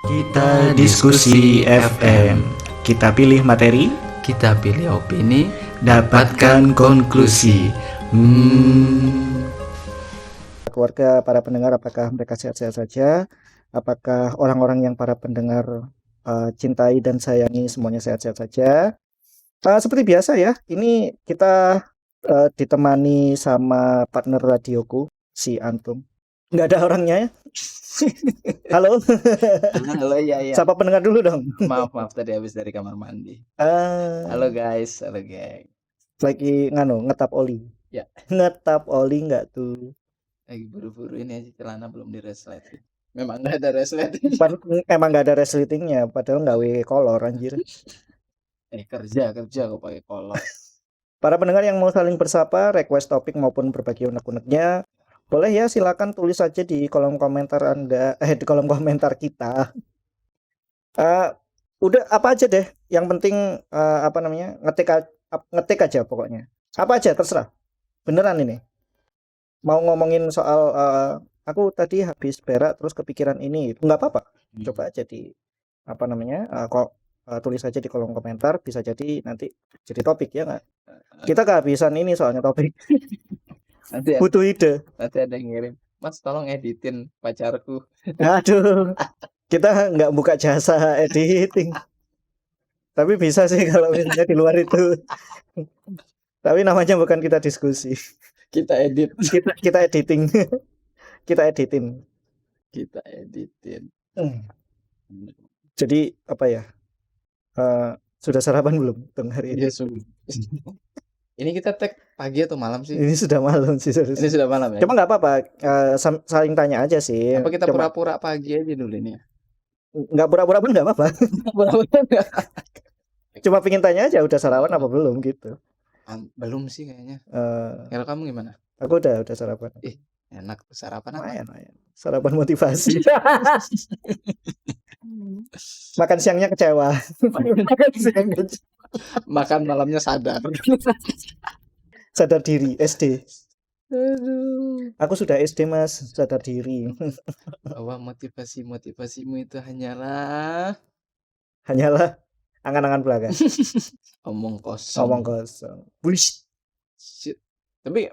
Kita diskusi FM. Kita pilih materi, kita pilih opini, dapatkan konklusi. Keluarga para pendengar, apakah mereka sehat-sehat saja? Apakah orang-orang yang para pendengar cintai dan sayangi semuanya sehat-sehat saja? Seperti biasa ya, ini kita ditemani sama partner radioku, si Antum. Nggak ada orangnya ya? Halo. Halo, iya. Sapa pendengar dulu dong. Maaf tadi habis dari kamar mandi. Halo guys, halo geng. Lagi ngetap oli. Ya. Ngetap oli nggak tuh? Lagi buru-buru ini aja, celana belum di-resleting. Memang nggak ada resleting. Emang nggak ada resletingnya, padahal nggak kolor anjir. Kerja kok pakai kolor. Para pendengar yang mau saling bersapa, request topik maupun berbagi unek-uneknya, boleh ya, silakan tulis saja di kolom komentar Anda, di kolom komentar kita. Udah apa aja deh, yang penting ngetik aja pokoknya. Apa aja terserah. Beneran ini. Mau ngomongin soal aku tadi habis berak terus kepikiran ini, nggak apa-apa. Coba aja di tulis aja di kolom komentar, bisa jadi nanti jadi topik ya nggak? Kita kehabisan ini soalnya topik. Nanti butuh ide. Nanti ada yang ngirim, Mas tolong editin pacarku. Aduh, kita nggak buka jasa editing. Tapi bisa sih kalau misalnya di luar itu. Tapi namanya bukan kita diskusi. Kita edit. Kita editing. Kita editin. Jadi apa ya? Sudah sarapan belum teng hari ini? Iya, sudah. Ini kita tag pagi atau malam sih? Ini sudah malam sih. Ini sudah malam ya? Cuma nggak apa-apa, saling tanya aja sih. Apa kita pura-pura pagi aja dulu ini ya? Nggak pura-pura pun nggak apa-apa. Cuma pengen tanya aja udah sarapan apa belum gitu. Belum sih kayaknya. Kalau kamu gimana? Aku udah sarapan. Enak sarapan apa? Lumayan. Sarapan motivasi. Makan siangnya kecewa. Makan malamnya sadar. Sadar diri SD. Aduh. Aku sudah SD Mas, sadar diri. Bahwa motivasimu itu hanyalah angan-angan belaka. Omong kosong. Bullshit. Tapi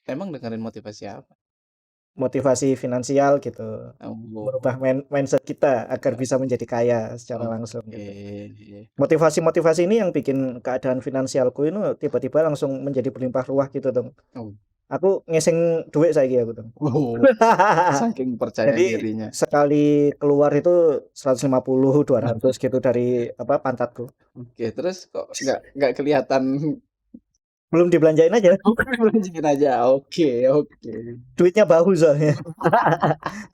emang dengerin motivasi apa? Motivasi finansial gitu. Merubah mindset kita agar bisa menjadi kaya secara langsung gitu. Motivasi ini yang bikin keadaan finansialku ini tiba-tiba langsung menjadi berlimpah ruah gitu dong. Aku ngeseng duit saiki aku dong. Saking percaya dirinya. Sekali keluar itu 150, 200 gitu dari pantatku. Oke, terus kok enggak kelihatan? Belum dibelanjain aja. Oke. Duitnya bau soalnya.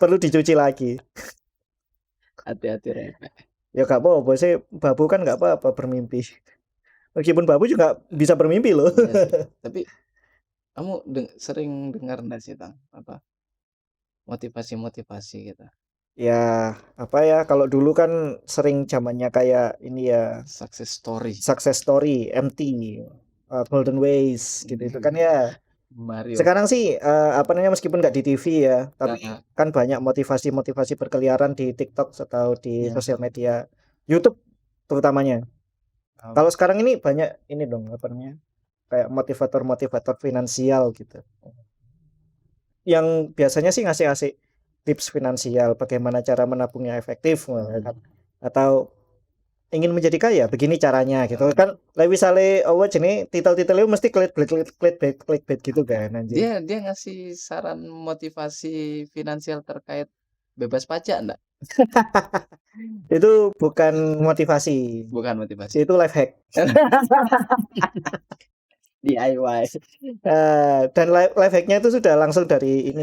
Perlu dicuci lagi. Hati-hati Rep. Ya gak apa-apa sih, babu kan gak apa-apa bermimpi. Meskipun babu juga bisa bermimpi loh. Iya, tapi kamu sering dengar enggak sih motivasi kita? Ya, kalau dulu kan sering zamannya kayak ini ya, success story, MT, Golden Ways gitu itu kan ya. Mario. Sekarang sih meskipun nggak di TV ya, tapi kan banyak motivasi berkeliaran di TikTok atau di sosial media, YouTube terutamanya. Kalau sekarang ini banyak ini dong kayak motivator finansial gitu. Yang biasanya sih ngasih tips finansial, bagaimana cara menabungnya efektif, atau ingin menjadi kaya begini caranya gitu kan. Lah misale jenis titel-titelnya mesti clickbait gitu kan anjir. Dia ngasih saran motivasi finansial terkait bebas pajak enggak? Itu bukan motivasi. Itu life hack. DIY. Dan life hacknya itu sudah langsung dari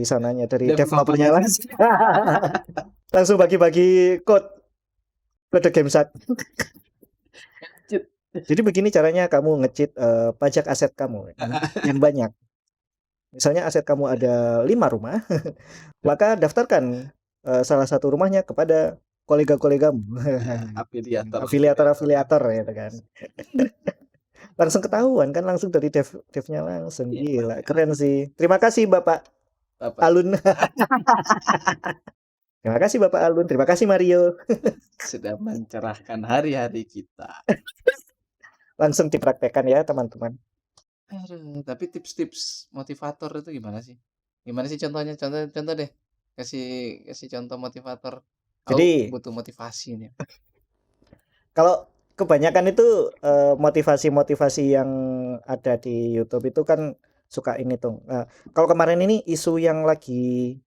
sananya, dari developernya langsung bagi-bagi kode GameShark. Jadi begini caranya kamu nge-cheat pajak aset kamu yang banyak. Misalnya aset kamu ada 5 rumah, maka daftarkan salah satu rumahnya kepada kolega-kolegamu. Afiliator gitu kan. Langsung ketahuan kan, langsung dari devnya langsung. Gila, keren sih. Terima kasih Bapak Bapak Alun. Terima kasih Bapak Alun, terima kasih Mario. sudah mencerahkan hari-hari kita. Langsung dipraktekkan ya teman-teman. Aduh, tapi tips-tips motivator itu gimana sih? Gimana sih contohnya? Contoh deh. Kasih kasih contoh motivator. Aku Jadi butuh motivasi nih. kalau kebanyakan itu motivasi-motivasi yang ada di YouTube itu kan suka ini tuh. Kalau kemarin ini isu yang lagi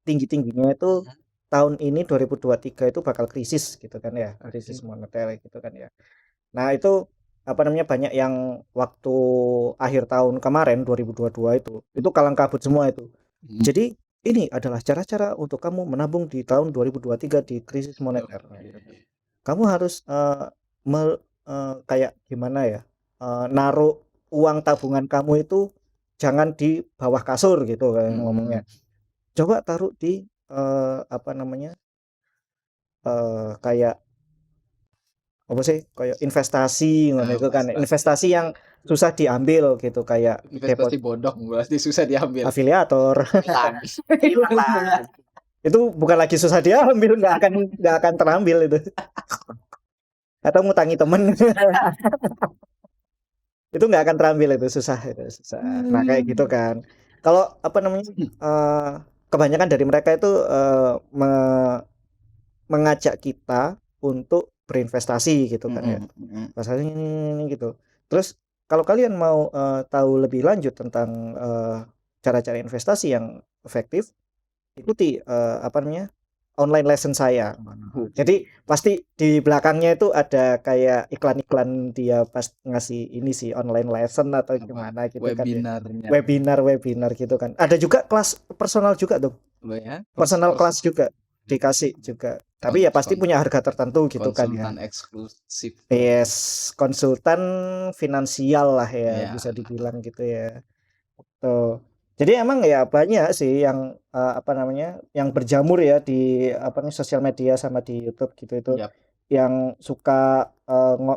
tinggi-tingginya itu Mhm. tahun ini 2023 itu bakal krisis gitu kan ya, krisis Oke. moneter gitu kan ya. Nah, itu apa namanya banyak yang waktu akhir tahun kemarin 2022 itu kalang kabut semua itu. Mhm. Jadi ini adalah cara-cara untuk kamu menabung di tahun 2023 di krisis moneter. Nah, gitu. Oke. Kamu harus kayak gimana ya? Naruh uang tabungan kamu itu jangan di bawah kasur gitu kayak ngomongnya. Mhm. Coba taruh di apa namanya? Kayak apa sih? Kayak investasi ngono Nah, itu kan. investasi. Investasi yang susah diambil gitu kayak Investasi deposit bodong berarti susah diambil. afiliator. Hilang. Hilang lah. Itu bukan lagi susah diambil, nggak akan terambil itu. Atau ngutangi temen. Itu nggak akan terambil itu susah. Nah kayak gitu kan. Kalau apa namanya kebanyakan dari mereka itu mengajak kita untuk berinvestasi gitu kan ya. Mhm, mhm. Pasalnya ini gitu. Terus kalau kalian mau tahu lebih lanjut tentang cara-cara investasi yang efektif, ikuti apa namanya online lesson saya. Jadi pasti di belakangnya itu ada kayak iklan-iklan dia pas ngasih ini sih online lesson atau Apa, gimana gitu kan ya. webinarnya. Webinar gitu kan. Ada juga kelas personal juga tuh. Oh ya, Personal kelas juga dikasih juga. Tapi ya pasti kon punya harga tertentu gitu kan ya. konsultan eksklusif. Yes, konsultan finansial lah ya Ya, bisa dibilang gitu ya. Tuh. Jadi emang ya banyak sih yang apa namanya, yang berjamur ya di apa nih sosial media sama di YouTube gitu itu yap. yang suka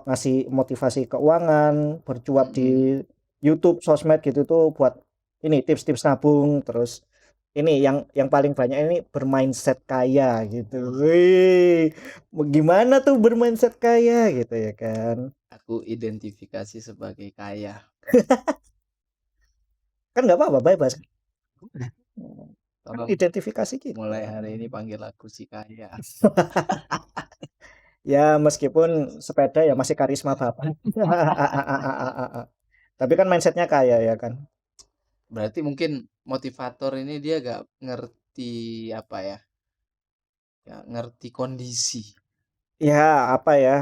ngasih motivasi keuangan, bercuap Mhm. di YouTube, sosmed gitu tuh buat ini tips-tips nabung, terus ini yang paling banyak ini bermindset kaya gitu. Wih, gimana tuh bermindset kaya gitu ya kan? Aku identifikasi sebagai kaya. Kan nggak apa-apa bebas. Kan Tolong identifikasi gitu. mulai hari ini panggil aku si kaya. Ya meskipun sepeda ya masih karisma bapak. Tapi kan mindsetnya kaya ya kan. Berarti mungkin motivator ini dia gak ngerti apa ya, gak ngerti kondisi. Ya apa ya,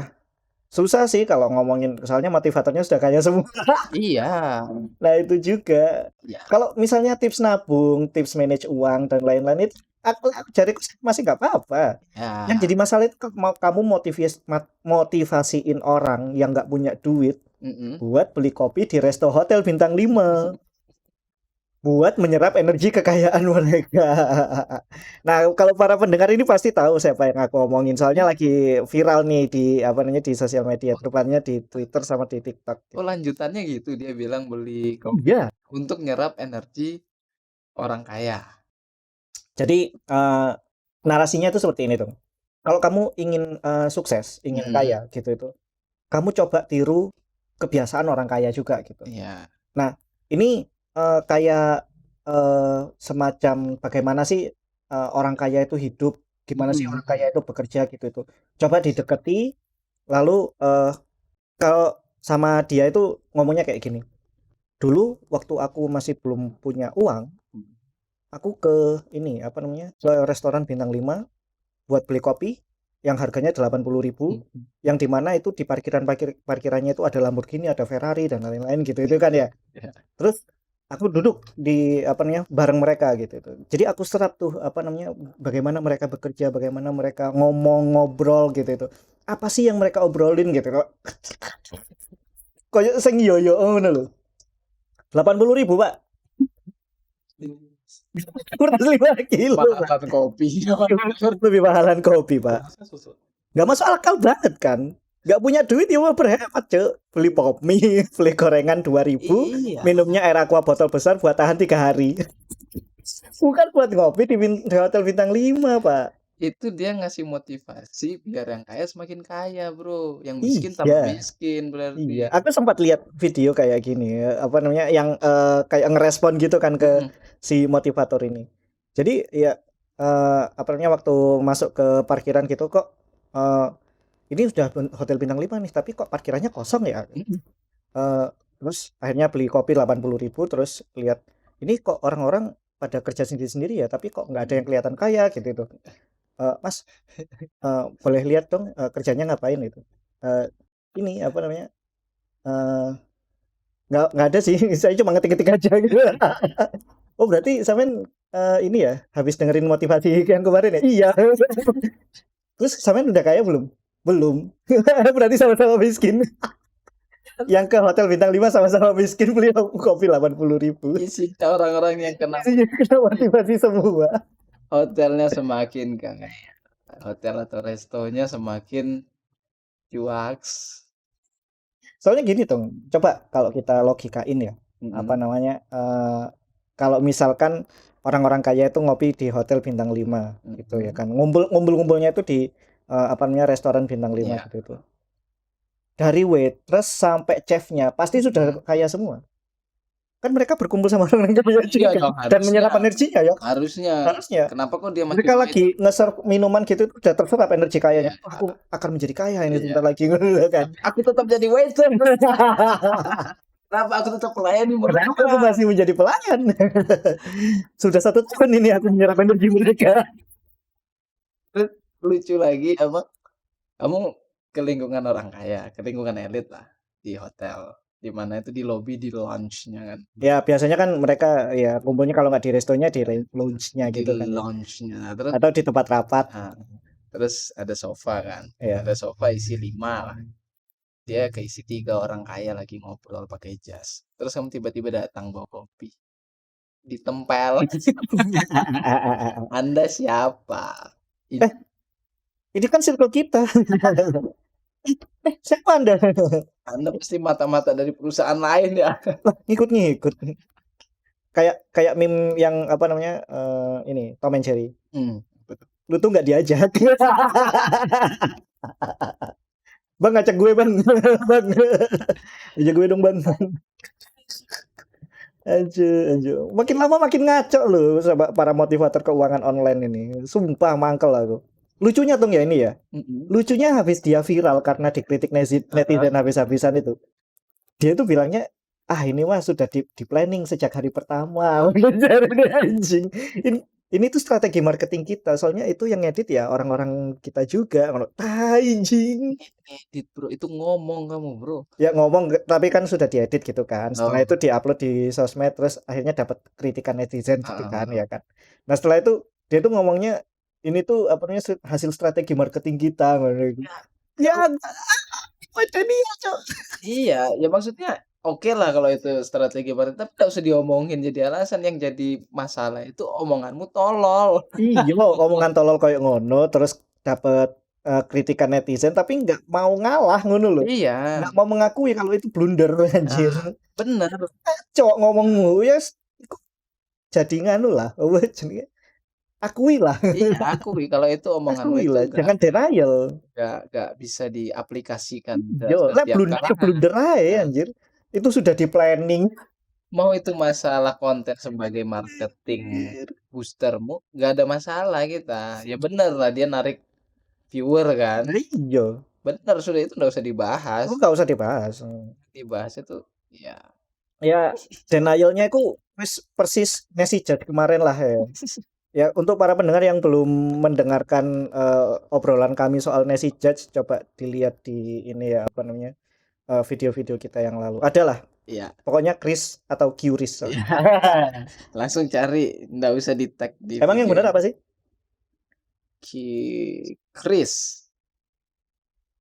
susah sih kalau ngomongin soalnya motivatornya sudah kaya semua. Iya, Nah itu juga. ya, Kalau misalnya tips nabung, tips manage uang dan lain-lain itu aku jadiku sih masih nggak apa-apa. Yang ya, jadi masalah itu kamu motivasiin orang yang nggak punya duit mhm. buat beli kopi di resto hotel bintang 5. Buat menyerap energi kekayaan mereka. Nah, kalau para pendengar ini pasti tahu siapa yang aku omongin. Soalnya lagi viral nih di apa namanya di sosial media, Oh tepatnya di Twitter sama di TikTok oh gitu. lanjutannya gitu dia bilang beli Oh kopi iya. untuk nyerap energi orang kaya. Jadi narasinya itu seperti ini tuh. Kalau kamu ingin sukses, ingin Mhm, kaya gitu itu, kamu coba tiru kebiasaan orang kaya juga gitu. iya, Nah, ini kayak semacam bagaimana sih orang kaya itu hidup, gimana sih mhm, orang kaya itu bekerja gitu itu. Coba didekati, lalu kalau sama dia itu ngomongnya kayak gini. Dulu waktu aku masih belum punya uang, mhm, aku ke ini apa namanya ke restoran bintang 5 buat beli kopi yang harganya 80.000, mhm, yang dimana itu di parkirannya itu ada Lamborghini, ada Ferrari dan lain-lain gitu itu kan ya. iya, Terus aku duduk di apa namanya bareng mereka gitu itu. Jadi aku serap tuh apa namanya bagaimana mereka bekerja, bagaimana mereka ngomong ngobrol gitu itu. Apa sih yang mereka obrolin gitu kok. Koyo sing yo ngono lho. 80.000 Pak. Kurang 5 kilo Pak. mahalan kopi. Lebih mahalan kopi Pak. Gak masuk akal banget kan. Gak punya duit ya mau berhemat cek. Beli pop mie, beli gorengan 2.000, Iya, minumnya air aqua botol besar buat tahan 3 hari. Bukan buat ngopi di hotel bintang 5, Pak. Itu dia ngasih motivasi biar yang kaya semakin kaya, Bro, yang miskin tambah Iya, miskin berarti. iya. Aku sempat lihat video kayak gini ya, apa namanya, yang kayak ngerespon gitu kan ke Mhm, si motivator ini. Jadi ya apa namanya, waktu masuk ke parkiran gitu kok eh, ini sudah hotel bintang 5 nih, tapi kok parkirannya kosong ya? mhm, Eee, Terus akhirnya beli kopi 80.000, terus lihat, ini kok orang-orang pada kerja sendiri-sendiri ya, tapi kok nggak ada yang mhm. kelihatan kaya gitu itu. "Mas, boleh lihat dong, kerjanya ngapain?" Gitu. Eee, ini apa namanya, eee, nggak ada sih, saya cuma ngetik-ngetik aja gitu. "Oh berarti sampean, ini ya, habis dengerin motivasi yang kemarin ya?" "Iya." "Terus sampean udah kaya belum?" "Belum." Berarti sama-sama miskin. Yang ke hotel bintang 5 sama-sama miskin, beli kopi 80.000. Isinya orang-orang yang kena Isinya kena motivasi semua. hotelnya semakin kaya, hotel atau restonya semakin cuaks. Soalnya gini dong, coba kalau kita logikain ya, apa Mhm, namanya, kalau misalkan orang-orang kaya itu ngopi di hotel bintang 5 gitu ya mhm, kan, ngumpul-ngumpulnya itu di, apa namanya, restoran bintang 5 iya, gitu itu. Dari waitress sampai chef-nya pasti sudah mhm. kaya semua. Kan mereka berkumpul sama orang kaya Iya juga dong dan harusnya menyerap energinya ya, harusnya. harusnya. Kenapa kok dia masih Mereka mau itu? lagi nge-serve minuman gitu udah terserap energi Iya, kayanya, "Wah, aku akan menjadi kaya ini iya. sebentar lagi," ngono kan. Tapi aku tetap jadi waiter. Kenapa aku tetap melayani Kenapa mereka? aku masih menjadi pelayan? Sudah 1 tahun ini aku menyerap energi mereka. Terus lucu lagi apa, kamu ke lingkungan orang kaya, ke lingkungan elit lah, di hotel, di mana itu di lobi, di lounge-nya kan, Ya biasanya kan mereka ya kumpulnya kalau nggak di restonya di lounge-nya di gitu kan ya, lounge-nya. Terus atau di tempat rapat. heeh, terus ada sofa kan, ada Ya. sofa isi 5 lah, dia keisi 3 orang kaya lagi ngobrol pakai jas. Terus kamu tiba-tiba datang bawa kopi, ditempel, "Anda siapa?" Ini "Eh, ini kan circle kita." "Siapa Anda?" Anda pasti mata-mata dari perusahaan lain ya? Lah, ngikut-ngikut. Kayak kayak meme yang apa namanya, ini Tom and Jerry. Betul. "Lu tuh nggak diajak." "Bang, ngajak gue Bang, Bang, ajak gue dong Bang." Aduh. Makin lama makin ngaco loh sama para motivator keuangan online ini. Sumpah mangkel aku. Lucunya tuh ya ini ya. Mhm, Lucunya habis dia viral karena dikritik heeh. netizen habis-habisan itu. Dia tuh bilangnya, "Ah ini mah sudah di-planning sejak hari pertama." Ujar ini anjing. Ini ini tuh strategi marketing kita, soalnya itu yang ngedit ya orang-orang kita juga, ngono. Tai anjing. Ngedit, Bro, itu ngomong kamu, Bro. Ya ngomong tapi kan sudah diedit gitu kan, setelah Oh, itu di-upload di sosmed, terus akhirnya dapat kritikan netizen gitu kan, heeh. ya kan. Nah setelah itu, dia tuh ngomongnya, "Ini tuh apa namanya, hasil strategi marketing kita," ngono gitu. Ya, Ya kamu itu dia, Cok. iya, ya maksudnya okelah kalau itu strategi marketing, tapi nggak usah diomongin jadi alasan, yang jadi masalah itu omonganmu tolol. Iya, omongan tolol kayak ngono, terus dapet, kritikan netizen tapi nggak mau ngalah, ngono loh. Iya, Nggak mau mengakui kalau itu blunder, anjir. nah, bener, Cok ngomongmu, ya jadi nganu lah, apa jenenge, akuilah, iya akui kalau itu omonganmu itu akuilah, nggak jangan denial. nggak bisa diaplikasikan ke Yo, lek setiap blunder ya kalangan. blunder ae Nah, anjir. Itu sudah di-planning. mau itu masalah konten sebagai marketing Anjir. booster-mu, nggak ada masalah kita. Ya bener lah dia narik viewer kan, Lah iya, bener sudah itu nggak usah dibahas. itu nggak usah dibahas, Dibahas itu ya ya denial-nya itu wis persis Messi Jet kemarin lah ya. Ya untuk para pendengar yang belum mendengarkan, obrolan kami soal Messi Judge, coba dilihat di ini ya, apa namanya, video-video kita yang lalu. Adalah, iya pokoknya Chris atau Qris iya, soalnya. langsung cari, nggak usah di-tag di Emang yang video bener ini. apa sih? Chris,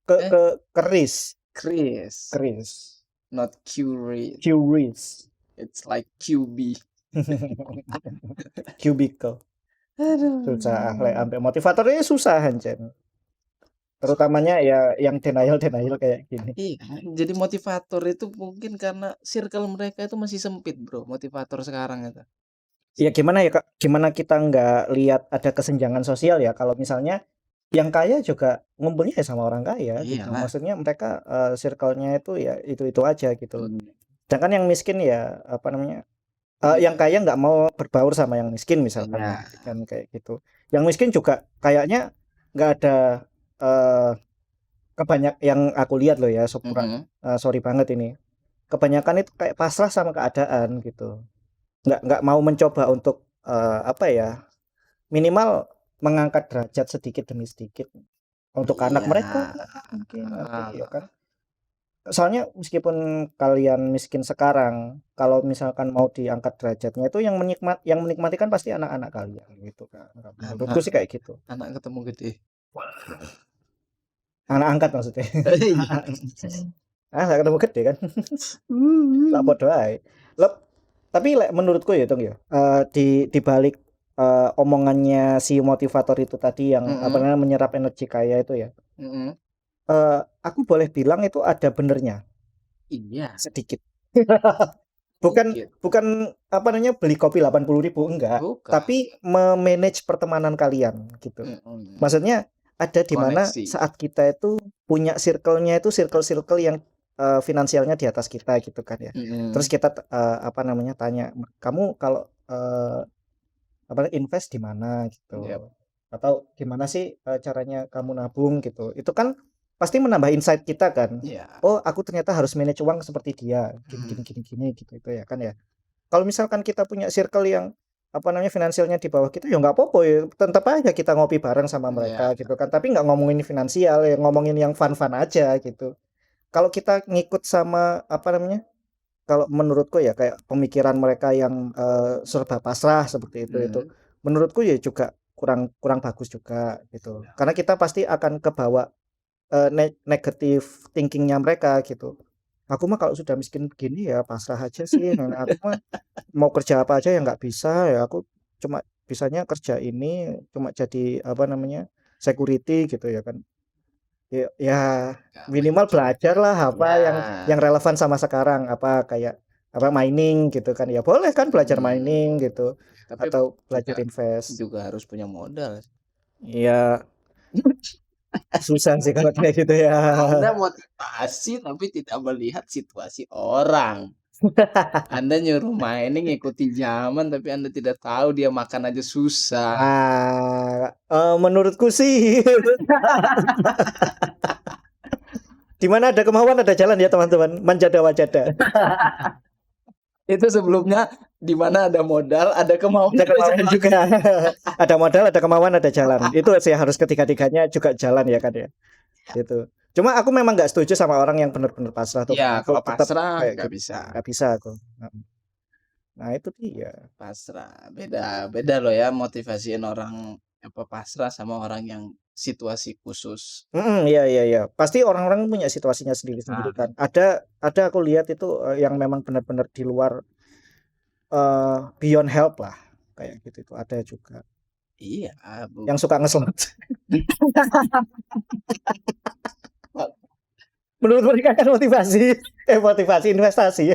Ke eh, ke Keris, Chris, Chris, not Curie, Qris. it's like QB. Cubicle. Susah lek Aduh. ambek motivatornya susah ancen. Terutamanya ya yang denial-denial kayak gini. Iya, jadi motivator itu mungkin karena circle mereka itu masih sempit, Bro, motivator sekarang itu. Ya gimana ya Kak, gimana kita nggak lihat ada kesenjangan sosial ya kalau misalnya yang kaya juga ngumpulnya ya sama orang kaya gitu. Iyalah, Maksudnya mereka, circle-nya itu ya itu-itu aja gitu. mmm, Sedangkan yang miskin ya, apa namanya, yang mhm, kaya nggak mau berbaur sama yang miskin misalkan iya, ya, kan kayak gitu. Yang miskin juga kayaknya nggak ada, eee, yang aku lihat loh ya, mhm, sorry banget ini, kebanyakan itu kayak pasrah sama keadaan gitu. Nggak mau mencoba untuk, apa ya, minimal mengangkat derajat sedikit demi sedikit untuk anak iya, mereka mungkin nanti ya heeh, kan. Soalnya meskipun kalian miskin sekarang, kalau misalkan mau diangkat derajatnya itu yang menikmati kan pasti anak-anak kalian gitu kan. anak Menurutku sih kayak gitu. anak ketemu gede. Anak angkat maksudnya. Iya. Nggak ketemu gede kan. Lah padha ae. Lep tapi lek menurutku ya Tong ya, di balik, omongannya si motivator itu tadi yang apa Mhm, namanya, menyerap energi kaya itu ya, mhm, aku boleh bilang itu ada benernya, iya, sedikit. Bukan dikit, bukan apa namanya, beli kopi 80.000 enggak, bukan, tapi me-manage pertemanan kalian gitu. mhm, Maksudnya ada di mana koneksi, saat kita itu punya circle-nya itu circle-circle yang, finansialnya di atas kita gitu kan ya. Terus mhm, kita apa namanya, tanya, "Kamu kalau, apa, invest di mana?" yap, Gitu. Atau, "Gimana sih, caranya kamu nabung?" Gitu. Itu kan pasti menambah insight kita kan. iya, "Oh, aku ternyata harus manage uang seperti dia, gini mhm, gini gini gini," gitu itu ya kan ya. Kalau misalkan kita punya circle yang, apa namanya, finansialnya di bawah kita, ya nggak apa-apa ya, tetep aja kita ngopi bareng sama iya, mereka gitu kan, tapi nggak ngomongin finansial ya, ngomongin yang fun-fun aja gitu. Kalau kita ngikut sama, apa namanya, kalau menurutku ya kayak pemikiran mereka yang, serba pasrah seperti itu, mhm, menurutku ya juga kurang kurang bagus juga gitu. Karena kita pasti akan kebawa, negative thinking-nya mereka gitu. Aku mah kalau sudah miskin begini ya pasrah aja sih, aku mah mau kerja apa aja ya nggak bisa, ya aku cuma bisanya kerja ini, cuma jadi apa namanya, security gitu ya kan. Ya nggak minimal begitu juga, belajarlah apa iya, yang relevan sama sekarang, apa kayak apa mining gitu kan, ya boleh kan belajar mhm, mining gitu, tapi atau juga belajar invest. juga harus punya modal. Iya susah sih kalau kayak gitu ya. Anda motivasi tapi tidak melihat situasi orang. Anda nyuruh mining ngikutin zaman, tapi Anda tidak tahu dia makan aja susah. Menurutku sih di mana ada kemauan ada jalan ya teman-teman, manjada wajada. Itu sebelumnya di mana ada modal, ada kemauan, Ada ada kemauan jalan. juga. Ada modal, ada kemauan, ada jalan. Itu sih harus ketiga-tiganya juga jalan ya kan ya, gitu. Cuma aku memang nggak setuju sama orang yang benar-benar pasrah tuh, Iya, aku kalau tetap pasrah kayak nggak gitu, bisa. nggak bisa aku, mhm. Nah itu dia. Pasrah, beda beda loh ya motivasiin orang, apa, pasrah sama orang yang situasi khusus. Iya iya iya. Pasti orang-orang punya situasinya sendiri-sendiri Ah, kan. Ada aku lihat itu, yang memang benar-benar di luar, beyond help lah, kayak gitu itu ada juga. iya, Yang suka ngeslot. Menurut mereka kan motivasi, motivasi investasi.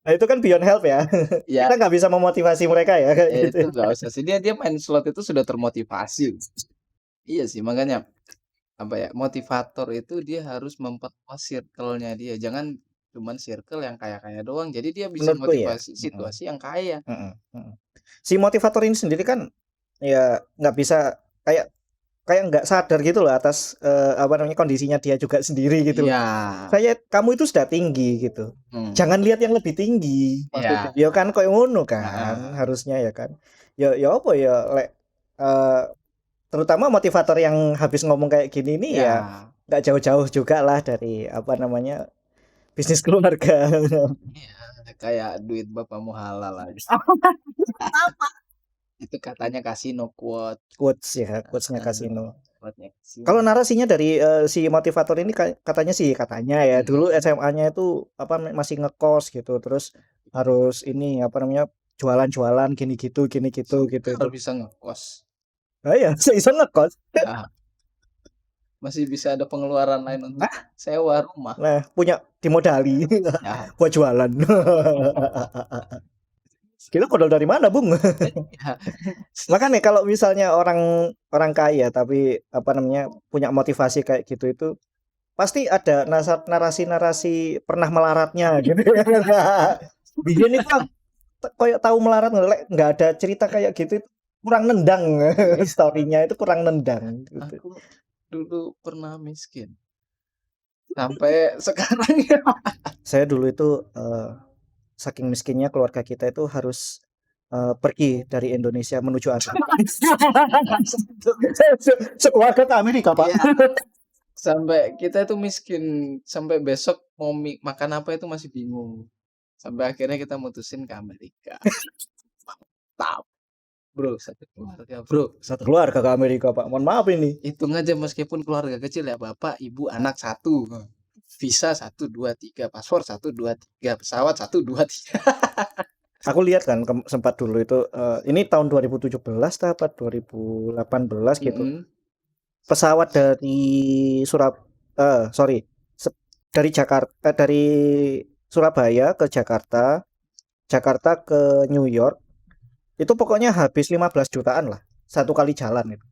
Nah itu kan beyond help ya. ya, Kita nggak bisa memotivasi mereka ya kayak gitu itu ya. nggak usah sih, dia dia main slot itu sudah termotivasi. Iya sih, makanya, apa ya, motivator itu dia harus memperluas circle-nya dia, jangan cuman circle yang kaya-kaya doang, jadi dia bisa Menurutku ya, motivasi mhm, situasi yang kaya. mhm, mhm. Si motivator ini sendiri kan ya nggak bisa kayak kayak nggak sadar gitu loh atas, apa namanya, kondisinya dia juga sendiri gitu loh. Iya, Kamu itu sudah tinggi gitu, mhm, jangan lihat yang lebih tinggi iya, maksudnya. Ya kan koyo ngono kan heeh, harusnya ya kan. Ya apa ya lek, eee, terutama motivator yang habis ngomong kayak gini nih ya iya, nggak jauh-jauh juga lah dari apa namanya, bisnis keluarga. iya, kayak duit bapakmu halal aja. Itu katanya kasino quote, Quotes ya, quotes-nya heeh, Kasino. quote-nya Kalau kasino. narasinya dari, si motivator ini katanya ya, dulu Mhm, SMA-nya itu apa, masih ngekos gitu, terus harus ini, apa namanya, jualan-jualan gini gitu sampai itu. bisa ngekos. Lah iya, iso ngekos. Ya, masih bisa ada pengeluaran lain untuk Nah sewa rumah. nah, punya dimodali Ya, buat jualan. Kita modal dari mana, Bung? Ya, Makanya kalau misalnya orang orang kaya tapi apa namanya punya motivasi kayak gitu itu pasti ada narasi-narasi pernah melaratnya gitu. Bikin itu kayak tahu melarat nggak ada cerita kayak gitu kurang nendang iya, storynya itu kurang nendang gitu. aku dulu pernah miskin sampai sekarang ya. Saya dulu itu saking miskinnya keluarga kita itu harus pergi dari Indonesia menuju Amerika. Sekeluarga ke Amerika, Pak. Iya, sampai kita itu miskin sampai besok mau makan apa itu masih bingung. Sampai akhirnya kita mutusin ke Amerika. Mantap, bro, satu keluarga, bro. Satu keluarga ke Amerika, Pak. Mohon maaf ini. Hitung aja meskipun keluarga kecil ya, bapak, ibu, anak satu. Visa 1, 2, 3, paspor 1, 2, 3, pesawat 1, 2, 3. Aku lihat kan sempat dulu itu ini tahun 2017 apa 2018 gitu. Mm-mm. Pesawat dari sorry, dari Jakarta dari Surabaya ke Jakarta, Jakarta ke New York. Itu pokoknya habis 15 jutaan lah satu kali jalan itu.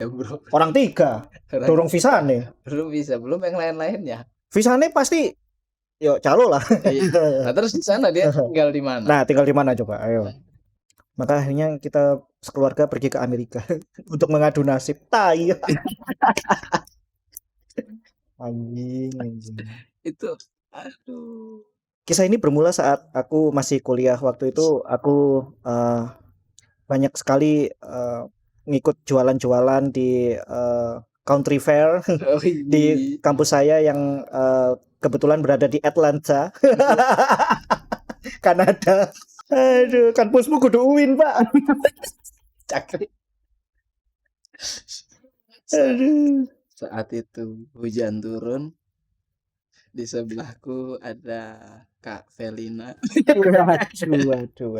Ya bro, Orang 3 orang dorong visa nih. belum bisa, belum yang lain-lainnya. Visanya pasti yo calo lah. Nah, terus di sana dia tinggal di mana? Nah, tinggal di mana coba? Ayo. Maka akhirnya kita sekeluarga pergi ke Amerika untuk mengadu nasib. Tai. Anjing. Itu, aduh. Kisah ini bermula saat aku masih kuliah. Waktu itu aku banyak sekali ngikut jualan-jualan di country fair Oh, di kampus saya yang kebetulan berada di Atlanta, Kanada. Aduh, kampusmu kudu UIN, Pak. cakri. Aduh. Saat itu hujan turun, di sebelahku ada Kak Felina. Waduh.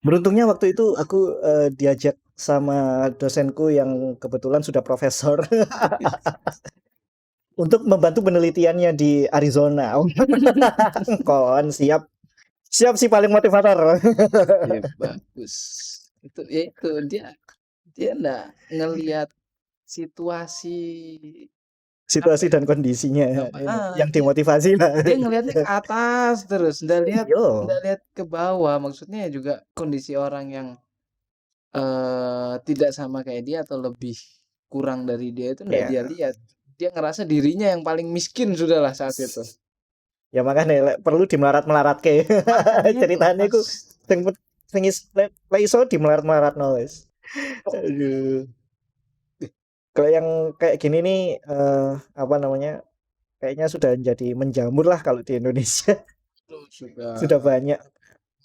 Beruntungnya waktu itu aku diajak sama dosenku yang kebetulan sudah profesor untuk membantu penelitiannya di Arizona. Kon siap sih paling motivator. Ya, bagus. Itu dia enggak ngelihat situasi Situasi dan kondisinya yang dia dimotivasi lah. dia ngelihatnya ke atas terus, nggak Yo, lihat ke bawah. Maksudnya juga kondisi orang yang tidak sama kayak dia atau lebih kurang dari dia itu nggak dia ya. lihat. Dia ngerasa dirinya yang paling miskin sudahlah saat itu. Ya makanya perlu dimelarat-melaratke. Makanya tuh Ceritanya pas iku sing iso dimelarat-melaratno wis. Aduh. Kalau yang kayak gini nih apa namanya? Kayaknya sudah jadi menjamur lah kalau di Indonesia. sudah Sudah banyak.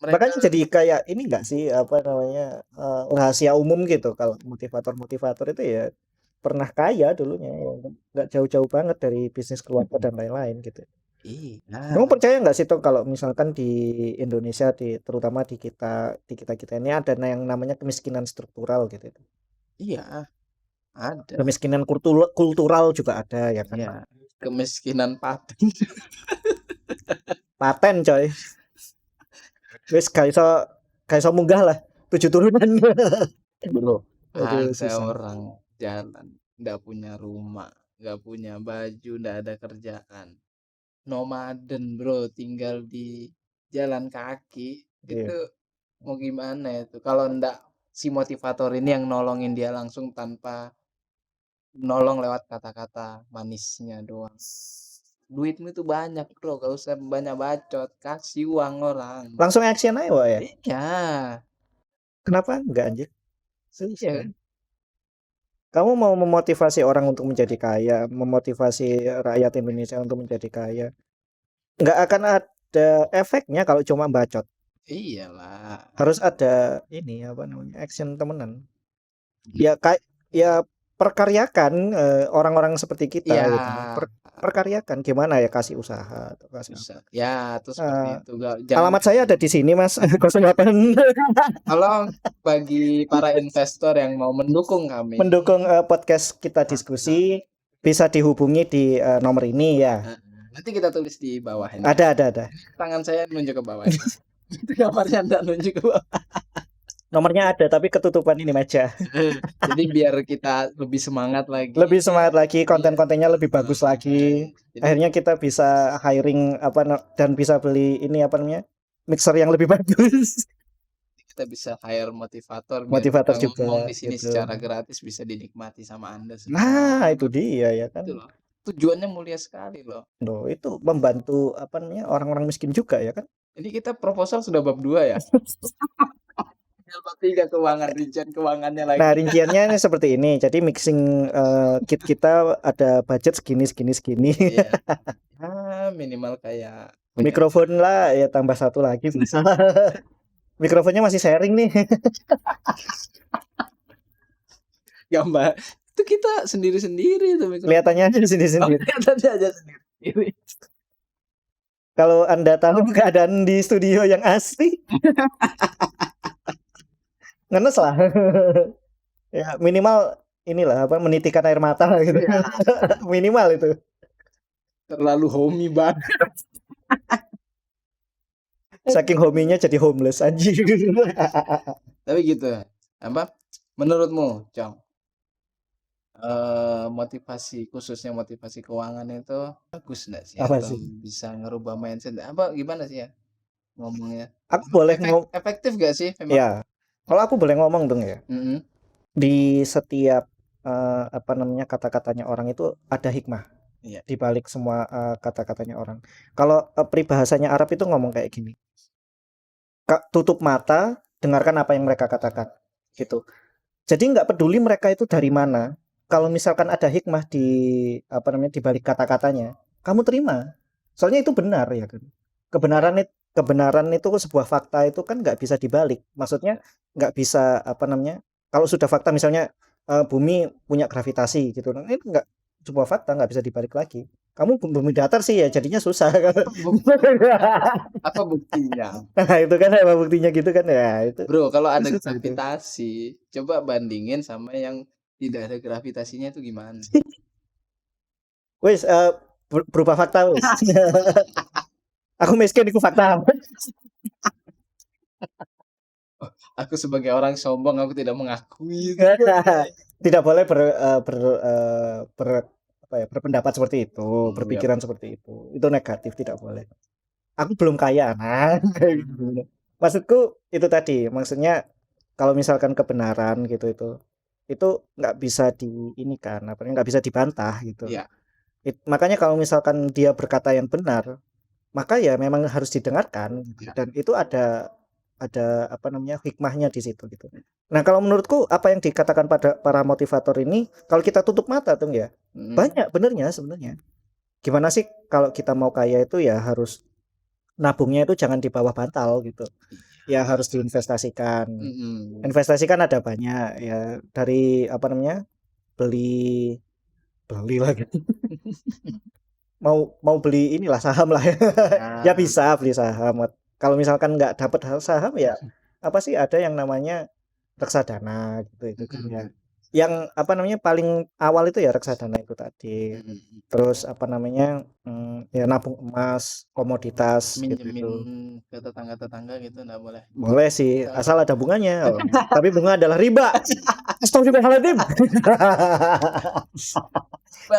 mereka Makanya jadi kayak ini enggak sih apa namanya? Rahasia umum gitu kalau motivator-motivator itu ya pernah kaya dulunya ya. Enggak jauh-jauh banget dari bisnis keluarga dan lain-lain gitu. Kamu iya, percaya nggak sih tuh kalau misalkan di Indonesia terutama di kita ini ada yang namanya kemiskinan struktural gitu. iya ada. Kemiskinan kultural juga ada ya kan. Iya, kemiskinan paten. Paten coy. Wis gak iso munggah lah 7 turunan. Bro, Aduh ada susah. orang jalan nggak punya rumah, nggak punya baju, nggak ada kerjaan, nomaden bro, tinggal di jalan kaki. Iya. Itu mau gimana itu kalau ndak si motivator ini yang nolongin dia langsung tanpa nolong lewat kata-kata manisnya doang. Duitmu itu banyak bro, gak usah banyak bacot, kasih uang orang. Langsung action aja Wak, ya. Iya, Kenapa enggak anjir? iya Susah. kan? Kamu mau memotivasi orang untuk menjadi kaya, memotivasi rakyat Indonesia untuk menjadi kaya. Nggak akan ada efeknya kalau cuma bacot. Iyalah. Harus ada ini apa namanya action temenan. Ya kayak ya perkaryakan orang-orang seperti kita Iya, gitu. Perkaryakan gimana ya kasih usaha atau kasih apa. bisa. Ya, tuh seperti itu. Jangan Alamat saya ada di sini Mas 08 tolong bagi para investor yang mau mendukung kami. mendukung podcast kita diskusi bisa dihubungi di nomor ini ya. Nanti kita tulis di bawah ini. Ada. Tangan saya nunjuk ke bawah ini. Itu kamarnya nggak nunjuk ke bawah. Nomornya ada tapi ketutupan ini meja. Jadi biar kita lebih semangat lagi. Lebih semangat lagi, Iya. konten-kontennya lebih bagus lagi. Jadi Akhirnya kita bisa hiring dan bisa beli ini apa namanya? Mixer yang lebih bagus. kita bisa hire motivator biar kita Motivator juga ngomong di sini gitu. secara gratis bisa dinikmati sama Anda semua. Nah, itu dia ya kan. Itu loh. Tujuannya mulia sekali loh. Loh, itu membantu apa namanya? Orang-orang miskin juga ya kan. Ini kita proposal sudah bab 2 ya. Tinggal bab 3 keuangan, rincian keuangannya lagi. Nah, rinciannya ini seperti ini. Jadi mixing kit kita ada budget segini segini segini. Iya. Minimal kayak punya Mikrofon lah ya tambah satu lagi bisa. Mikrofonnya masih sharing nih. gambar. Itu kita sendiri-sendiri tuh mikrofon. Kelihatannya aja sendiri-sendiri. Kelihatannya aja sendiri. Kalau Anda tahu keadaan di studio yang asli, ngenes lah. Ya, minimal inilah apa menitikan air mata lah gitu. Iya. Minimal itu. Terlalu homey banget. Saking hominya jadi homeless anjing. Tapi gitu. Apa? Menurutmu, Cong? Motivasi khususnya motivasi keuangan itu bagus nggak sih Apa atau sih? bisa ngerubah mindset apa gimana sih ya ngomongnya? Aku boleh Efektif gak sih memang? ya. Kalau aku boleh ngomong dong ya. Mm-mm. Di setiap apa namanya kata-katanya orang itu ada hikmah. Iya. Di balik semua kata-katanya orang. Kalau peribahasanya Arab itu ngomong kayak gini. Tutup mata, dengarkan apa yang mereka katakan. Gitu. Jadi nggak peduli mereka itu dari mana. Kalau misalkan ada hikmah di apa namanya di balik kata-katanya, kamu terima. Soalnya itu benar ya kan. Kebenaran itu sebuah fakta itu kan nggak bisa dibalik. Maksudnya nggak bisa apa namanya. Kalau sudah fakta misalnya bumi punya gravitasi gitu, ini nggak sebuah fakta nggak bisa dibalik lagi. Kamu bumi datar sih ya jadinya susah. Apa buktinya? Nah itu kan apa buktinya gitu kan ya itu. Bro, kalau ada Susah itu. gravitasi, coba bandingin sama yang tidak ada gravitasinya itu gimana? Wes berupa fakta wes. Aku miskin itu fakta. Aku sebagai orang sombong aku tidak mengakui itu. Tidak boleh berpendapat seperti itu, Iya. berpikiran seperti itu. Itu negatif, tidak boleh. Aku belum kaya, nah. Maksudku itu tadi, maksudnya kalau misalkan kebenaran gitu itu nggak bisa ini kan, apa nggak bisa dibantah gitu. Iya. Makanya kalau misalkan dia berkata yang benar, maka ya memang harus didengarkan Ya. dan itu ada apa namanya hikmahnya di situ gitu. Nah kalau menurutku apa yang dikatakan pada para motivator ini kalau kita tutup mata tuh ya banyak benernya sebenarnya. Gimana sih kalau kita mau kaya itu ya harus nabungnya itu jangan di bawah bantal gitu. Ya harus diinvestasikan. Investasikan ada banyak ya dari apa namanya beli lagi. mau beli inilah saham lah ya. Ya bisa beli saham. Kalau misalkan nggak dapat saham ya apa sih ada yang namanya reksadana gitu itu kan ya. Yang apa namanya paling awal itu ya reksadana itu tadi. Terus apa namanya ya nabung emas, komoditas Minjemin gitu. ke tetangga-tetangga gitu nggak boleh. Boleh sih asal ada bunganya. Tapi bunga adalah riba. Astagfirullahaladzim.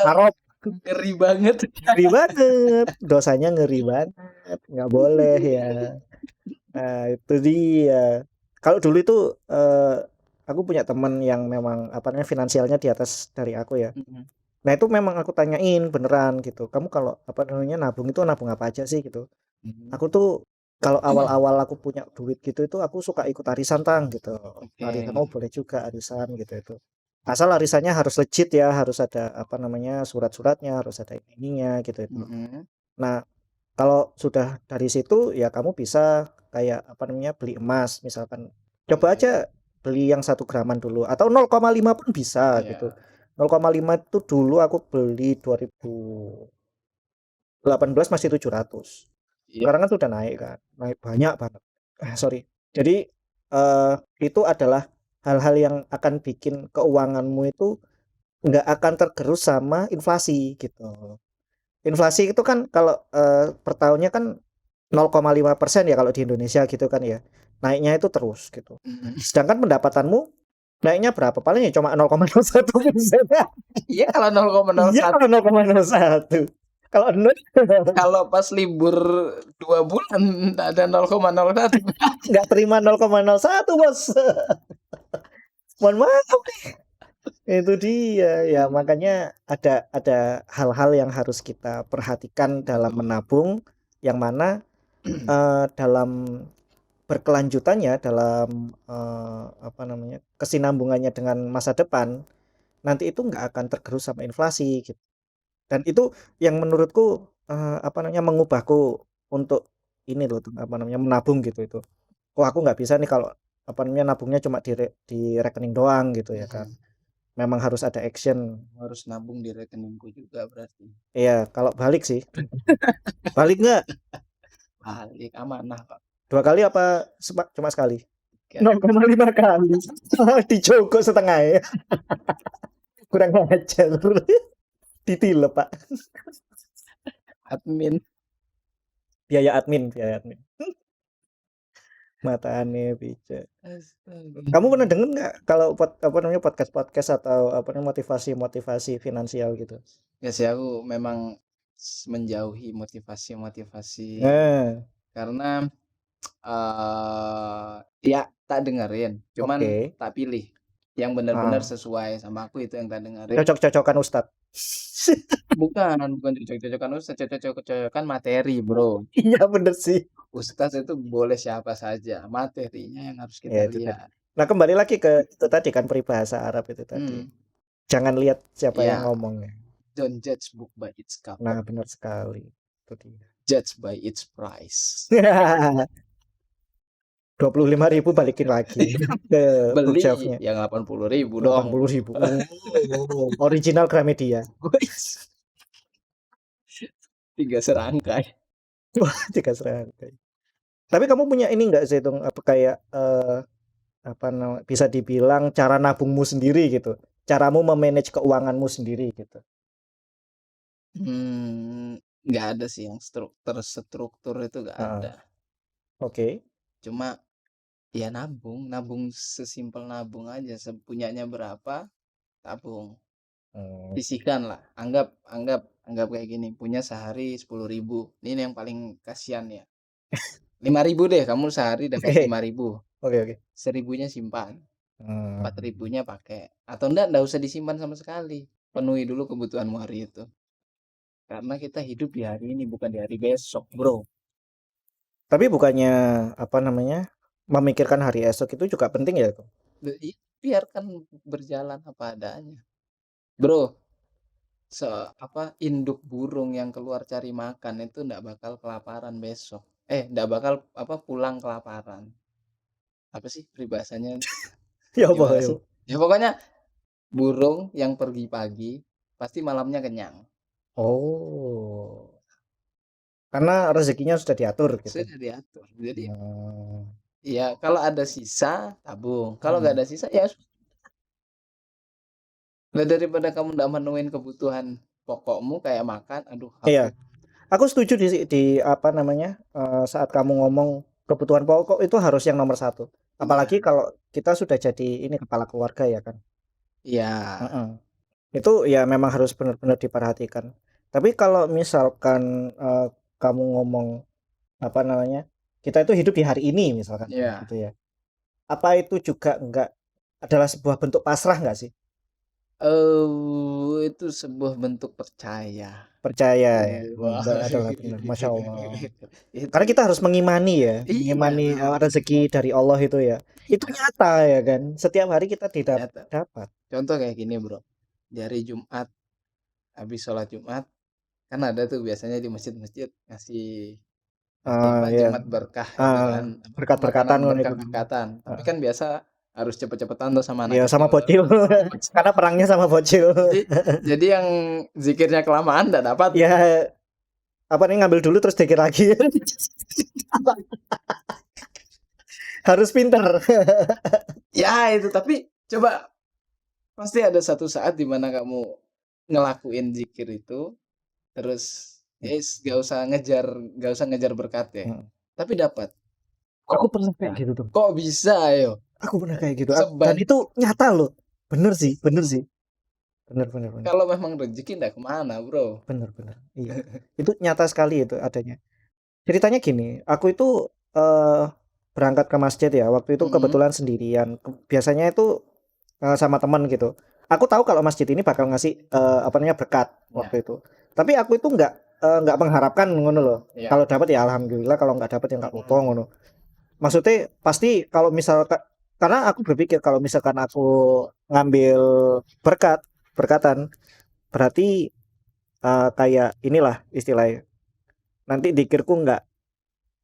Haram. Ngeri banget. Ngeri banget. Dosanya ngeri banget. Nggak boleh ya. Nah, itu dia. Kalau dulu itu aku punya teman yang memang apa namanya finansialnya di atas dari aku ya. Nah, itu memang aku tanyain beneran gitu. Kamu kalau apa namanya nabung itu nabung apa aja sih gitu. Aku tuh kalau awal-awal aku punya duit gitu itu aku suka ikut arisan tang gitu. Arisan boleh juga arisan gitu itu. Asal arisannya harus legit ya, harus ada apa namanya surat-suratnya, harus ada ininya gitu itu. Nah, kalau sudah dari situ ya kamu bisa kayak apa namanya beli emas misalkan. Coba aja beli yang 1 graman dulu atau 0,5 pun bisa gitu. 0,5 itu dulu aku beli 2018 masih 700. Sekarang kan sudah naik kan, naik banyak banget. Sorry. Jadi itu adalah hal-hal yang akan bikin keuanganmu itu nggak akan tergerus sama inflasi gitu. Inflasi itu kan kalau per tahunnya kan 0,5% ya kalau di Indonesia gitu kan ya. Naiknya itu terus gitu. Mhm. Sedangkan pendapatanmu naiknya berapa? Paling ya cuma 0,01%. Iya kalau Iya 0,01. kalau 0,01. Kalau 0 Kalau pas libur 2 bulan ada 0,01. nggak terima 0,01 bos. Mohon maaf. Itu dia, ya makanya ada hal-hal yang harus kita perhatikan dalam menabung, yang mana, dalam berkelanjutannya, dalam, apa namanya, kesinambungannya dengan masa depan, nanti itu nggak akan tergerus sama inflasi gitu. Dan itu yang menurutku, apa namanya, mengubahku untuk ini loh, apa namanya, menabung gitu itu. Oh aku nggak bisa nih kalau, apa namanya, nabungnya cuma di rekening doang gitu ya kan. Mhm. Memang harus ada action. Harus nabung di rekeningku juga berarti. Iya, kalau balik sih. Balik nggak? Balik amanah Kak. 2 kali apa cuma sekali? Kan 0,5 kali. Dijogok setengahnya. Kurang ajar. Ditilep, Pak. admin. Biaya admin. Matane piye. Astaga. Kamu pernah denger nggak kalau apa namanya, podcast-podcast atau apa namanya, motivasi-motivasi finansial gitu? Ya sih aku memang menjauhi motivasi-motivasi Nah, karena, ya tak dengerin, cuman oke. tak pilih. Yang benar-benar Heeh. sesuai sama aku itu yang tak dengerin. Cocok-cocokan ustad. Bukan cocok-cocokan ustaz, cocok-cocokan materi, Bro. Iya bener sih. Ustaz itu boleh siapa saja, materinya yang harus kita Ya itu tadi. lihat. Nah kembali lagi ke itu tadi kan, peribahasa Arab itu tadi. Hmm, Jangan lihat siapa yang iya, ngomongnya. don't judge book by its Nah cover, benar sekali. Itu dia. judge by its price. 25.000 balikin lagi ke Beli bookshelf-nya. yang 80.000 dong. 80.000. Oh, original Gramedia. Wis, 3 serangkai. Wah, 3 serangkai. Tapi kamu punya ini enggak sih, Tung, apa kayak, apa namanya, bisa dibilang cara nabungmu sendiri gitu, caramu me-manage keuanganmu sendiri gitu? Nggak ada sih yang terstruktur itu nggak Heeh, ada. oke. Cuma ya nabung, nabung sesimpel nabung aja, punyanya berapa, tabung. Mmm, Sisihkan lah, anggap anggap anggap kayak gini, punya sehari 10.000, ini yang paling kasihan ya. 5.000 deh, kamu sehari dapat oke 5.000, oke oke. 1.000-nya simpan, Mmm, 4.000-nya pakai, atau enggak usah disimpan sama sekali, penuhi dulu kebutuhanmu hari itu. Karena kita hidup di hari ini, bukan di hari besok, Bro. tapi bukannya, apa namanya, memikirkan hari esok itu juga penting ya, Tung? Biarkan berjalan apa adanya. Bro, induk burung yang keluar cari makan itu ndak bakal kelaparan besok. Ndak bakal pulang kelaparan. Apa sih peribahasanya? Ya apa Gimana ya sih? apa? Ya pokoknya burung yang pergi pagi pasti malamnya kenyang. Oh, karena rezekinya sudah diatur gitu? Sudah diatur. Jadi Oh, ya kalau ada sisa tabung, kalau nggak mhm. ada sisa ya lah daripada kamu ndak menuhin kebutuhan pokokmu kayak makan, aduh Iya, aku aku setuju di apa namanya, saat kamu ngomong kebutuhan pokok itu harus yang nomor satu. Apalagi iya, kalau kita sudah jadi ini kepala keluarga ya kan. iya, Heeh. Itu ya memang harus benar-benar diperhatikan. Tapi kalau misalkan, kamu ngomong apa namanya, kita itu hidup di hari ini misalkan iya. gitu ya. Apa itu juga enggak adalah sebuah bentuk pasrah enggak sih? Itu sebuah bentuk percaya. Percaya ya, Wah, adalah benar, masya Allah. itu Karena kita harus mengimani ya, iya mengimani, dong, rezeki dari Allah itu ya. Itu iya, nyata ya kan, setiap hari kita ternyata. dapat. Contoh kayak gini, Bro, di hari Jumat, habis sholat Jumat, kan ada tuh biasanya di masjid-masjid ngasih ngasih apa, Iya, jumat berkah itu heeh, kan, makanan berkat-berkatan ngono iku, berkah-berkahkan. Tapi heeh. kan biasa harus cepet-cepetan tuh sama anak Iya sama kecil tuh. bocil, karena perangnya sama bocil. Jadi jadi yang zikirnya kelamaan nggak dapat. Ya, apa nih, ngambil dulu terus dikir lagi. Harus pinter. Ya itu, tapi coba pasti ada satu saat di mana kamu ngelakuin zikir itu, terus Nggak usah ngejar berkat ya, Mhm. tapi dapat. Aku Kok pernah bisa? kayak gitu tuh. Kok bisa ayo? Aku pernah kayak gitu, dan Seban itu nyata loh. Bener sih, bener sih. Bener bener bener. Kalau memang rezeki ndak kemana Bro. Bener bener, iya. Itu nyata sekali itu adanya. Ceritanya gini, aku itu, berangkat ke masjid ya, waktu itu Mhm, kebetulan sendirian. Biasanya itu, sama teman gitu. Aku tahu kalau masjid ini bakal ngasih, apa namanya, berkat ya waktu itu. Tapi aku itu nggak mengharapkan ngono loh. ya, Kalau dapat ya alhamdulillah, kalau nggak dapat ya nggak apa-apa mhm, ngono. Maksudnya pasti kalau misalkan, karena aku berpikir kalau misalkan aku ngambil berkatan, berarti, kayak inilah istilahnya, nanti dikirku nggak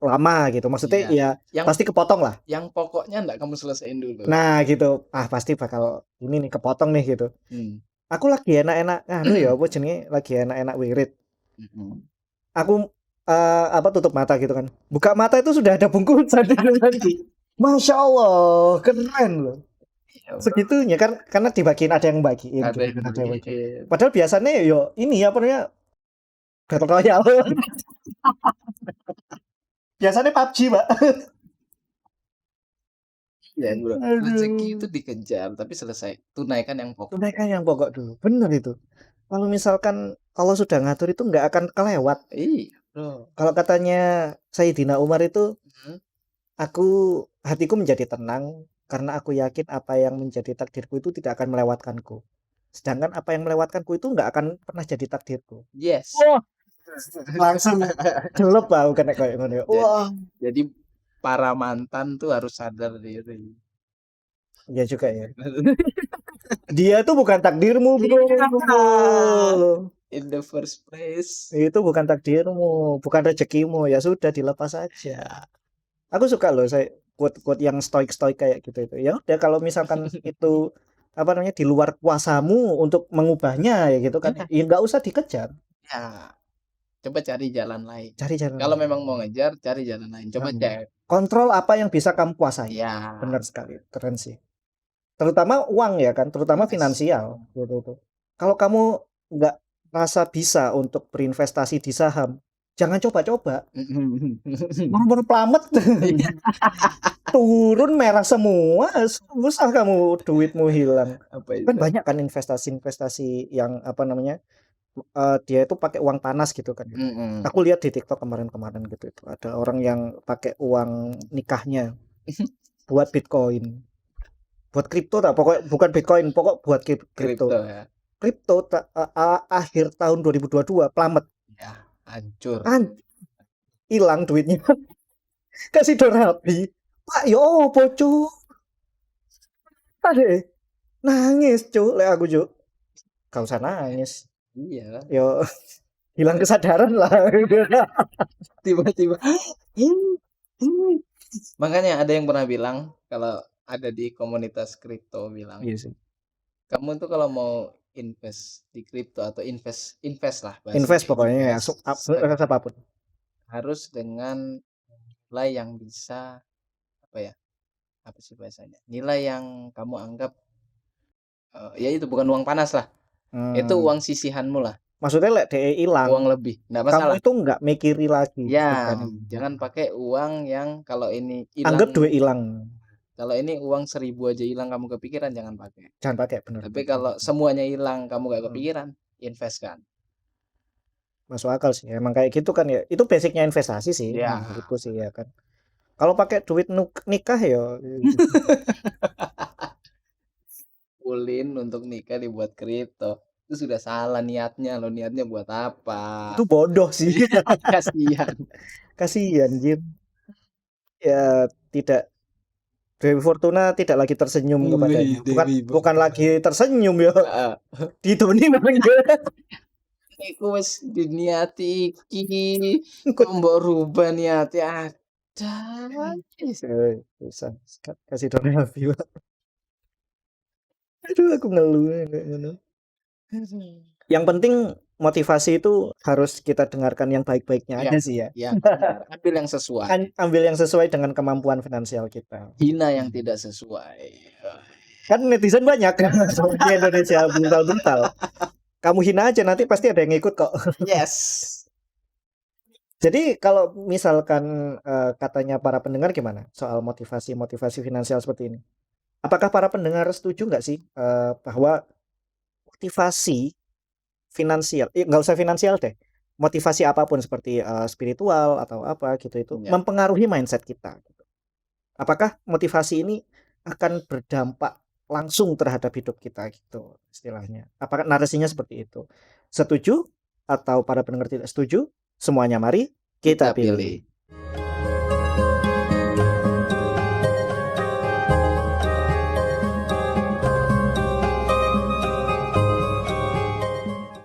lama gitu, maksudnya iya. ya Yang pasti kepotong lah. yang pokoknya ndak kamu selesaiin dulu. Nah gitu, pasti bakal ini nih, kepotong nih gitu. Mmm, Aku lagi enak-enak nganu ya, apa jenenge, lagi enak-enak wirid. mhm. Aku, apa, tutup mata gitu kan, buka mata itu sudah ada bungkusan di dalam. Masya Allah, keren loh. Iya Bro, Segitunya kan, karena dibagiin, ada yang bagiin ada gitu yang kan, ada yang bagiin. beliin. Padahal biasanya yo ini apa namanya, Battle Royale. Biasanya PUBG, Pak. Iya Bro, rezeki itu Aduh. dikejar tapi selesai, tunaikan yang pokok. Tunaikan yang pokok dulu. Bener itu. Kalau misalkan Allah sudah ngatur itu nggak akan kelewat. Iya Bro, Kalau katanya Sayyidina Umar itu, mhm, aku hatiku menjadi tenang karena aku yakin apa yang menjadi takdirku itu tidak akan melewatkanku. Sedangkan apa yang melewatkanku itu nggak akan pernah jadi takdirku. yes. Wah, langsung jelek aku kena kayak ngono ya. Jadi Wah, jadi para mantan tuh harus sadar diri. iya juga ya. Dia tuh bukan takdirmu, Bro. In the first place. Itu bukan takdirmu, bukan rezekimu. Ya sudah, dilepas saja. Aku suka loh saya quote-quote yang stoik-stoik kayak gitu itu. Ya udah, kalau misalkan itu apa namanya, di luar kuasamu untuk mengubahnya ya gitu kan. Ya, Ya nggak usah dikejar, ya, coba cari jalan lain. cari jalan Kalau lain. memang mau ngejar, cari jalan lain. Coba Hmm. cek. Kontrol apa yang bisa kamu kuasai. Ya, Benar sekali, keren sih. Terutama uang ya kan, terutama yes. finansial gitu tuh. Kalau kamu nggak rasa bisa untuk berinvestasi di saham, jangan coba-coba. Nomor plamet. Iya, Turun merah semua, susah kamu duitmu hilang. apa Kan itu? banyak kan investasi-investasi yang apa namanya, dia itu pakai uang panas gitu kan ya. Mhm. Aku lihat di TikTok kemarin-kemarin gitu itu, ada orang yang pakai uang nikahnya buat Bitcoin, buat kripto tak, pokoknya bukan Bitcoin, pokok buat Kripto kripto. ya. Kripto akhir tahun 2022 plamet, Ya, hancur. kan hilang duitnya. Kasih rapi. Pak, yo opo, Cuk? Ade nangis, Cuk, lek aku, Cuk. Gak usah nangis. Iya, Yo hilang kesadaran lah. tiba-tiba. Makanya ada yang pernah bilang kalau ada di komunitas kripto bilang, Iya sih. kamu tuh kalau mau invest di kripto atau invest invest lah bahasanya Invest pokoknya ya, invest apapun. harus dengan nilai yang bisa apa ya? Apa sih bahasanya? Nilai yang kamu anggap ya itu bukan uang panas lah. Itu Hmm. uang sisihanmu lah, Maksudnya lek DE hilang, uang lebih, nggak kamu masalah. itu nggak mikiri lagi, Ya, bukan. jangan pakai uang yang kalau ini hilang, Anggap duit hilang. kalau ini uang 1.000 aja hilang kamu kepikiran jangan pakai. Jangan pakai, bener Tapi bener. kalau semuanya hilang kamu gak Hmm. kepikiran, invest kan. Masuk akal sih. Emang kayak gitu kan ya. Itu basicnya investasi sih, Ya, menurutku sih ya kan. Kalau pakai duit nikah ya, ulin untuk nikah dibuat kripto. Itu sudah salah niatnya loh, niatnya buat apa? itu bodoh sih. Iya, kasihan. Kasihan, Jim. Ya tidak, Dewi Fortuna tidak lagi tersenyum kepadanya. Wih, Bukan Dewi bukan Bang. lagi tersenyum ya. Heeh. Didoni memang dia. Iku wis diniati iki, kok mbok rubah niate ada. Bisa kasih donasi. Aduh, aku ngeluh kayak ngono. Yang penting motivasi itu harus kita dengarkan yang baik-baiknya Ya, aja sih ya. ya, benar. Ambil yang sesuai, Ambil yang sesuai dengan kemampuan finansial kita. hina yang tidak sesuai. Kan netizen banyak di Indonesia, brutal-brutal. Kamu hina aja nanti pasti ada yang ikut kok. Yes. Jadi kalau misalkan, katanya para pendengar gimana soal motivasi-motivasi finansial seperti ini? Apakah para pendengar setuju nggak sih, bahwa motivasi finansial nggak usah finansial deh, motivasi apapun seperti, spiritual atau apa gitu, itu Ya. mempengaruhi mindset kita gitu. Apakah motivasi ini akan berdampak langsung terhadap hidup kita gitu istilahnya? Apakah narasinya seperti itu? Setuju atau para pendengar tidak setuju? Semuanya mari kita Kita pilih. pilih.